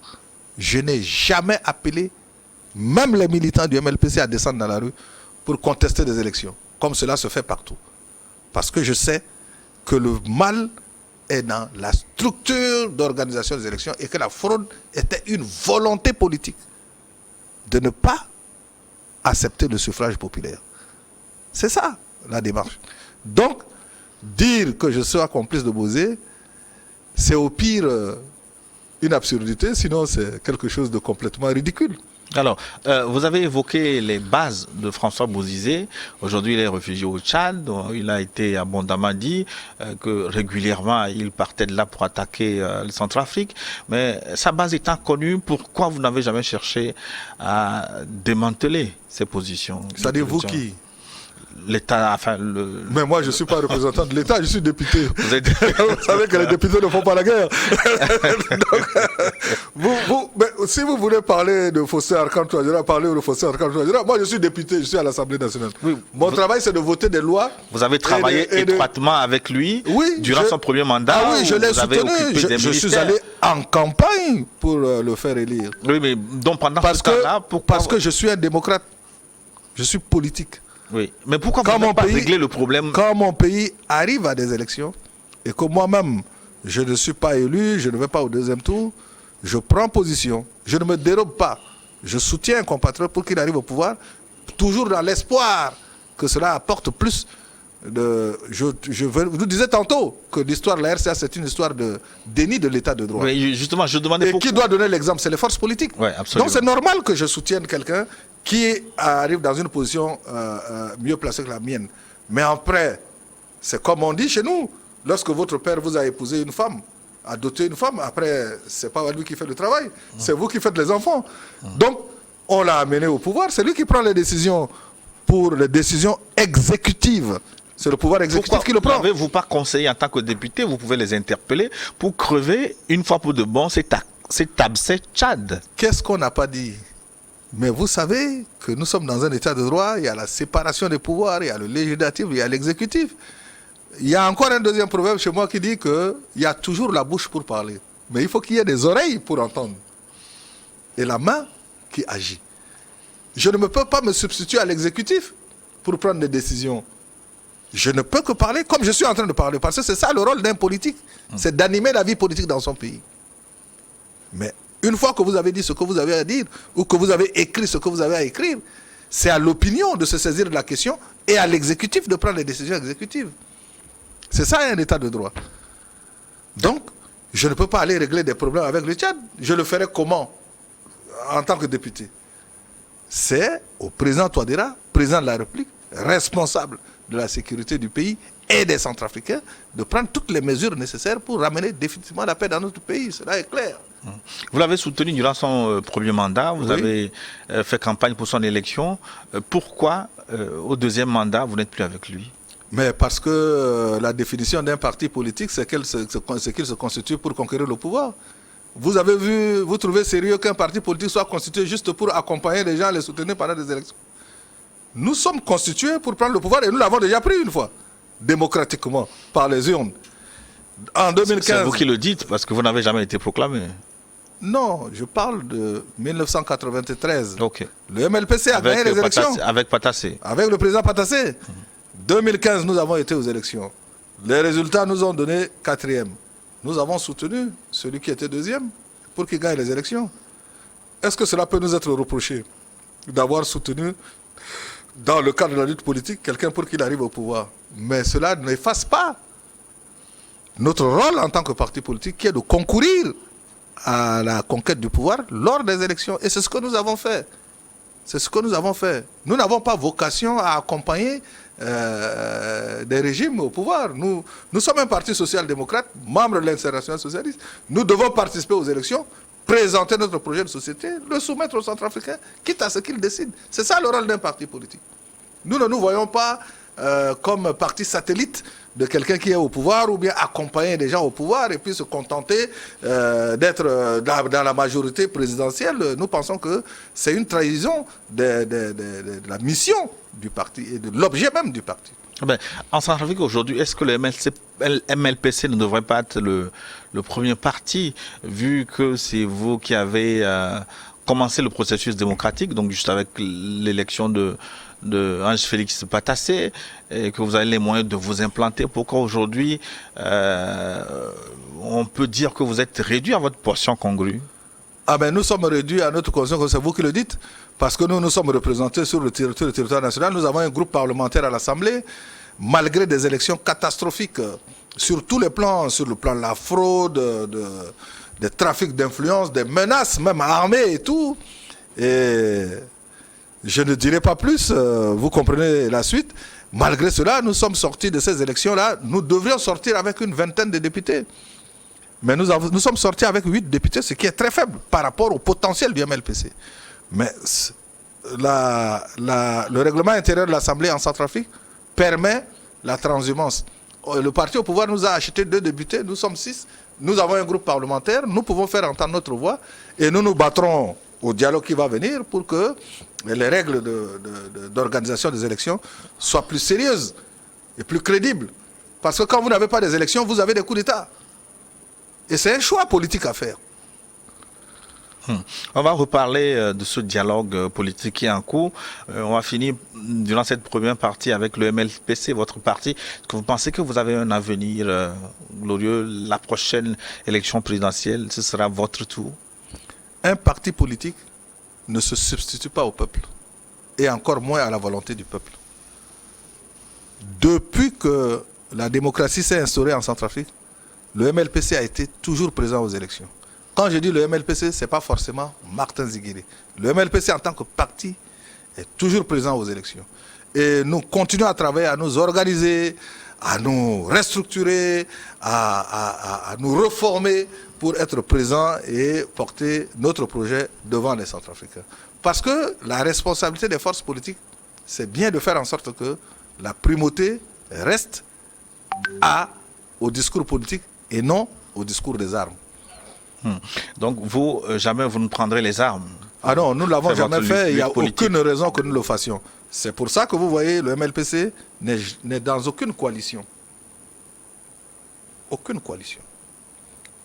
Je n'ai jamais appelé même les militants du MLPC à descendre dans la rue pour contester des élections, comme cela se fait partout. Parce que je sais que le mal est dans la structure d'organisation des élections et que la fraude était une volonté politique de ne pas accepter le suffrage populaire. C'est ça la démarche. Donc, dire que je sois complice de Bozé, c'est au pire une absurdité, sinon c'est quelque chose de complètement ridicule. Alors, vous avez évoqué les bases de François Bozizé. Aujourd'hui, il est réfugié au Tchad. Il a été abondamment dit que régulièrement, il partait de là pour attaquer le Centrafrique. Mais sa base étant connue, pourquoi vous n'avez jamais cherché à démanteler ces positions? C'est-à-dire vous qui? L'État, enfin Mais moi je ne suis pas représentant de l'État, je suis député. Vous savez que les députés ne font pas la guerre. Donc, mais si vous voulez parler de Faustin Archange Touadéra, parlez de Faustin Archange Touadéra. Moi je suis député, je suis à l'Assemblée nationale. Oui, mon travail c'est de voter des lois. Vous avez travaillé étroitement avec lui durant son premier mandat. Ah oui, je l'ai soutenu. Je suis allé en campagne pour le faire élire. Oui, mais donc pendant ce temps-là, parce que je suis un démocrate. Je suis politique. Oui, mais pourquoi vous n'avez pas réglé le problème? Quand mon pays arrive à des élections et que moi-même, je ne suis pas élu, je ne vais pas au deuxième tour, je prends position, je ne me dérobe pas. Je soutiens un compatriote pour qu'il arrive au pouvoir, toujours dans l'espoir que cela apporte plus de... Je vous disais tantôt que l'histoire de la RCA, c'est une histoire de déni de l'état de droit. Oui, justement, je demandais pourquoi. Et qui doit donner l'exemple? C'est les forces politiques. Oui, absolument. Donc c'est normal que je soutienne quelqu'un qui arrive dans une position mieux placée que la mienne. Mais après, c'est comme on dit chez nous, lorsque votre père vous a épousé une femme, adopté une femme, après, c'est pas lui qui fait le travail, c'est vous qui faites les enfants. Donc, on l'a amené au pouvoir, c'est lui qui prend les décisions pour les décisions exécutives. C'est le pouvoir exécutif qui le prend. Pourquoi n'avez-vous pas conseillé en tant que député, vous pouvez les interpeller, pour crever une fois pour de bon cet abcès Tchad? Qu'est-ce qu'on n'a pas dit? Mais vous savez que nous sommes dans un état de droit, il y a la séparation des pouvoirs, il y a le législatif, il y a l'exécutif. Il y a encore un deuxième proverbe chez moi qui dit qu'il y a toujours la bouche pour parler. Mais il faut qu'il y ait des oreilles pour entendre. Et la main qui agit. Je ne peux pas me substituer à l'exécutif pour prendre des décisions. Je ne peux que parler comme je suis en train de parler. Parce que c'est ça le rôle d'un politique. C'est d'animer la vie politique dans son pays. Mais une fois que vous avez dit ce que vous avez à dire, ou que vous avez écrit ce que vous avez à écrire, c'est à l'opinion de se saisir de la question et à l'exécutif de prendre les décisions exécutives. C'est ça un état de droit. Donc, je ne peux pas aller régler des problèmes avec le Tchad. Je le ferai comment en tant que député? C'est au président Touadéra, président de la République, responsable de la sécurité du pays et des Centrafricains, de prendre toutes les mesures nécessaires pour ramener définitivement la paix dans notre pays. Cela est clair. Vous l'avez soutenu durant son premier mandat, vous avez fait campagne pour son élection. Pourquoi, au deuxième mandat, vous n'êtes plus avec lui? Mais parce que la définition d'un parti politique, c'est qu'il se constitue pour conquérir le pouvoir. Vous avez vu, vous trouvez sérieux qu'un parti politique soit constitué juste pour accompagner les gens, les soutenir pendant des élections? Nous sommes constitués pour prendre le pouvoir et nous l'avons déjà pris une fois, démocratiquement, par les urnes. En 2015... C'est vous qui le dites, parce que vous n'avez jamais été proclamé. Non, je parle de 1993. Okay. Le MLPC a gagné les élections. Avec Patassé. Avec le président Patassé. 2015, nous avons été aux élections. Les résultats nous ont donné 4e. Nous avons soutenu celui qui était 2e pour qu'il gagne les élections. Est-ce que cela peut nous être reproché d'avoir soutenu, dans le cadre de la lutte politique, quelqu'un pour qu'il arrive au pouvoir? Mais cela n'efface pas notre rôle en tant que parti politique qui est de concourir à la conquête du pouvoir lors des élections. Et c'est ce que nous avons fait. C'est ce que nous avons fait. Nous n'avons pas vocation à accompagner des régimes au pouvoir. Nous sommes un parti social-démocrate, membre de l'Internationale socialiste. Nous devons participer aux élections, présenter notre projet de société, le soumettre aux Centrafricains, quitte à ce qu'ils décident. C'est ça le rôle d'un parti politique. Nous ne nous voyons pas comme parti satellite de quelqu'un qui est au pouvoir ou bien accompagner des gens au pouvoir et puis se contenter d'être dans la majorité présidentielle. Nous pensons que c'est une trahison de la mission du parti et de l'objet même du parti. Ben, en Centrafrique aujourd'hui, est-ce que le MLPC ne devrait pas être le premier parti, vu que c'est vous qui avez commencé le processus démocratique, donc juste avec l'élection de Ange Félix Patassé, et que vous avez les moyens de vous implanter. Pourquoi aujourd'hui, on peut dire que vous êtes réduit à votre portion congrue? Ah ben nous sommes réduits à notre condition, c'est vous qui le dites, parce que nous sommes représentés sur le territoire national. Nous avons un groupe parlementaire à l'Assemblée, malgré des élections catastrophiques sur tous les plans, sur le plan de la fraude, des trafics d'influence, des menaces, même armées et tout. Et je ne dirai pas plus, vous comprenez la suite. Malgré cela, nous sommes sortis de ces élections-là. Nous devrions sortir avec une vingtaine de députés. Mais nous sommes sortis avec 8 députés, ce qui est très faible par rapport au potentiel du MLPC. Mais le règlement intérieur de l'Assemblée en Centrafrique permet la transhumance. Le parti au pouvoir nous a acheté 2 députés, nous sommes 6. Nous avons un groupe parlementaire, nous pouvons faire entendre notre voix et nous nous battrons au dialogue qui va venir pour que les règles d'organisation des élections soient plus sérieuses et plus crédibles. Parce que quand vous n'avez pas des élections, vous avez des coups d'État. Et c'est un choix politique à faire. On va reparler de ce dialogue politique qui est en cours. On va finir durant cette première partie avec le MLPC, votre parti. Est-ce que vous pensez que vous avez un avenir glorieux? La prochaine élection présidentielle, ce sera votre tour? Un parti politique ne se substitue pas au peuple, et encore moins à la volonté du peuple. Depuis que la démocratie s'est instaurée en Centrafrique, le MLPC a été toujours présent aux élections. Quand je dis le MLPC, ce n'est pas forcément Martin Ziguiri. Le MLPC en tant que parti est toujours présent aux élections. Et nous continuons à travailler, à nous organiser, à nous restructurer, à nous reformer pour être présents et porter notre projet devant les Centrafricains. Parce que la responsabilité des forces politiques, c'est bien de faire en sorte que la primauté reste au discours politique et non au discours des armes. Donc vous, jamais vous ne prendrez les armes? Ah non, nous ne l'avons jamais fait, il n'y a politique. aucune raison que nous le fassions. C'est pour ça que vous voyez, le MLPC n'est dans aucune coalition. Aucune coalition.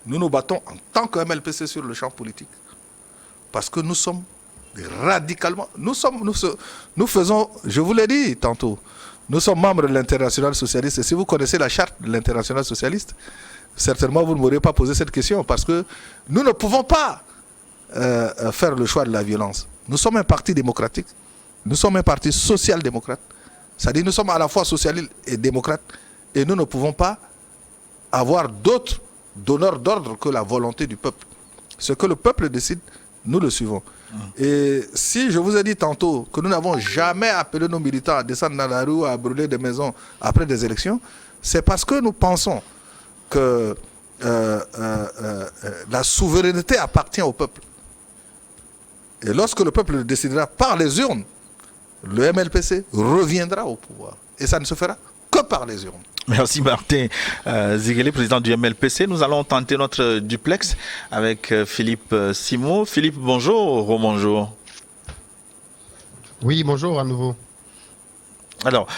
Nous nous battons en tant que MLPC sur le champ politique. Parce que nous sommes radicalement... Nous faisons, je vous l'ai dit tantôt, nous sommes membres de l'Internationale socialiste. Et si vous connaissez la charte de l'Internationale socialiste, certainement vous ne m'auriez pas posé cette question. Parce que nous ne pouvons pas faire le choix de la violence. Nous sommes un parti démocratique. Nous sommes un parti social-démocrate. C'est-à-dire nous sommes à la fois socialistes et démocrates. Et nous ne pouvons pas avoir d'autres donneurs d'ordre que la volonté du peuple. Ce que le peuple décide, nous le suivons. Et si je vous ai dit tantôt que nous n'avons jamais appelé nos militants à descendre dans la rue, à brûler des maisons après des élections, c'est parce que nous pensons que la souveraineté appartient au peuple. Et lorsque le peuple le décidera par les urnes, le MLPC reviendra au pouvoir. Et ça ne se fera que par les urnes. Merci Martin Zigueli, président du MLPC. Nous allons tenter notre duplex avec Philippe Simon. Philippe, bonjour. Bonjour. Oui, bonjour à nouveau. Alors,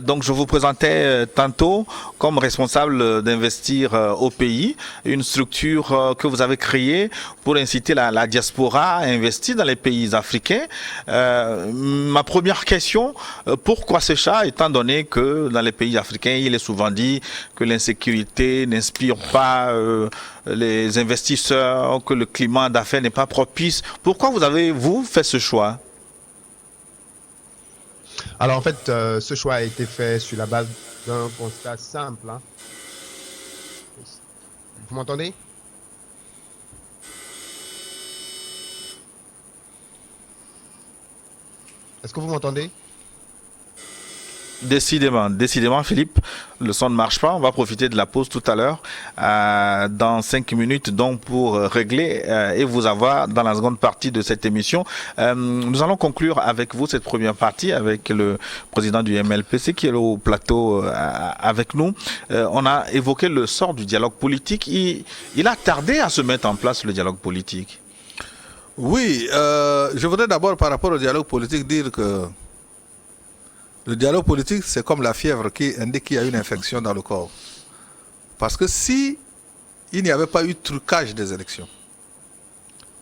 donc je vous présentais tantôt comme responsable d'Investir au pays, une structure que vous avez créée pour inciter la diaspora à investir dans les pays africains. Ma première question, pourquoi ce choix, étant donné que dans les pays africains, il est souvent dit que l'insécurité n'inspire pas les investisseurs, que le climat d'affaires n'est pas propice. Pourquoi vous avez, fait ce choix ? Alors en fait, ce choix a été fait sur la base d'un constat simple. Hein. Vous m'entendez ? Est-ce que vous m'entendez ? Décidément, Philippe, le son ne marche pas. On va profiter de la pause tout à l'heure, dans 5 minutes, donc pour régler et vous avoir dans la seconde partie de cette émission. Nous allons conclure avec vous cette première partie avec le président du MLPC qui est au plateau avec nous. On a évoqué le sort du dialogue politique. Il a tardé à se mettre en place, le dialogue politique. Oui, je voudrais d'abord par rapport au dialogue politique dire que le dialogue politique, c'est comme la fièvre qui indique qu'il y a une infection dans le corps. Parce que si il n'y avait pas eu trucage des élections,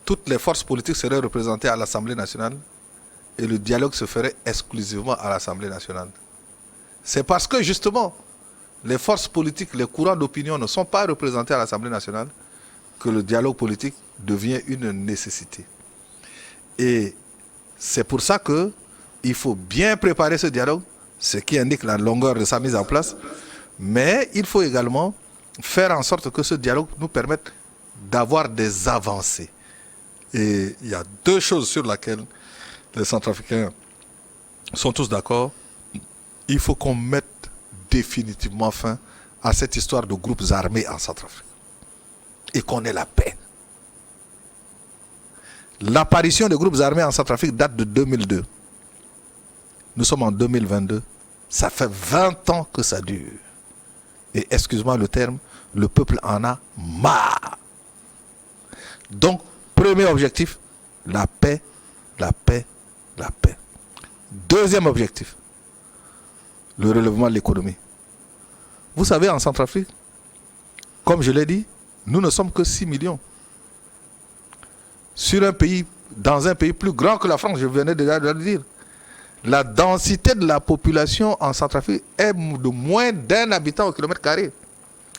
toutes les forces politiques seraient représentées à l'Assemblée nationale et le dialogue se ferait exclusivement à l'Assemblée nationale. C'est parce que justement, les forces politiques, les courants d'opinion ne sont pas représentés à l'Assemblée nationale que le dialogue politique devient une nécessité. Et c'est pour ça qu'il faut bien préparer ce dialogue, ce qui indique la longueur de sa mise en place, mais il faut également faire en sorte que ce dialogue nous permette d'avoir des avancées. Et il y a deux choses sur lesquelles les Centrafricains sont tous d'accord. Il faut qu'on mette définitivement fin à cette histoire de groupes armés en Centrafrique et qu'on ait la paix. L'apparition des groupes armés en Centrafrique date de 2002. Nous sommes en 2022. Ça fait 20 ans que ça dure. Et excuse-moi le terme, le peuple en a marre. Donc, premier objectif, la paix, la paix, la paix. Deuxième objectif, le relèvement de l'économie. Vous savez, en Centrafrique, comme je l'ai dit, nous ne sommes que 6 millions. Dans un pays plus grand que la France, je venais déjà de le dire. La densité de la population en Centrafrique est de moins d'1 habitant au kilomètre carré.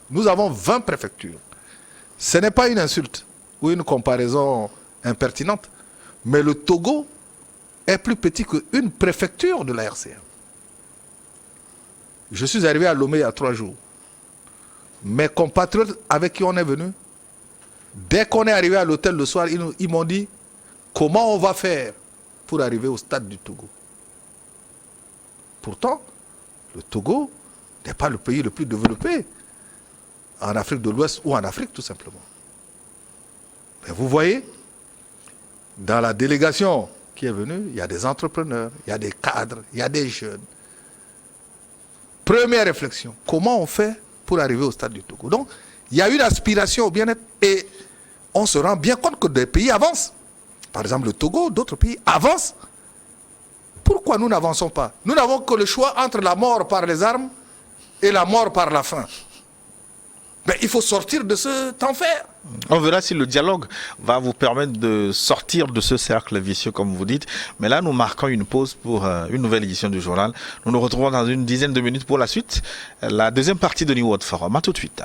Nous avons 20 préfectures. Ce n'est pas une insulte ou une comparaison impertinente, mais le Togo est plus petit qu'une préfecture de la RCA. Je suis arrivé à Lomé il y a 3 jours. Mes compatriotes avec qui on est venu, dès qu'on est arrivé à l'hôtel le soir, ils m'ont dit comment on va faire pour arriver au stade du Togo. Pourtant, le Togo n'est pas le pays le plus développé en Afrique de l'Ouest ou en Afrique tout simplement. Mais vous voyez, dans la délégation qui est venue, il y a des entrepreneurs, il y a des cadres, il y a des jeunes. Première réflexion, comment on fait pour arriver au stade du Togo? Donc, il y a une aspiration au bien-être et on se rend bien compte que des pays avancent. Par exemple, le Togo, d'autres pays avancent. Pourquoi nous n'avançons pas? Nous n'avons que le choix entre la mort par les armes et la mort par la faim. Mais il faut sortir de cet enfer. On verra si le dialogue va vous permettre de sortir de ce cercle vicieux, comme vous dites. Mais là, nous marquons une pause pour une nouvelle édition du journal. Nous nous retrouvons dans une dizaine de minutes pour la suite. La deuxième partie de New World Forum. À tout de suite.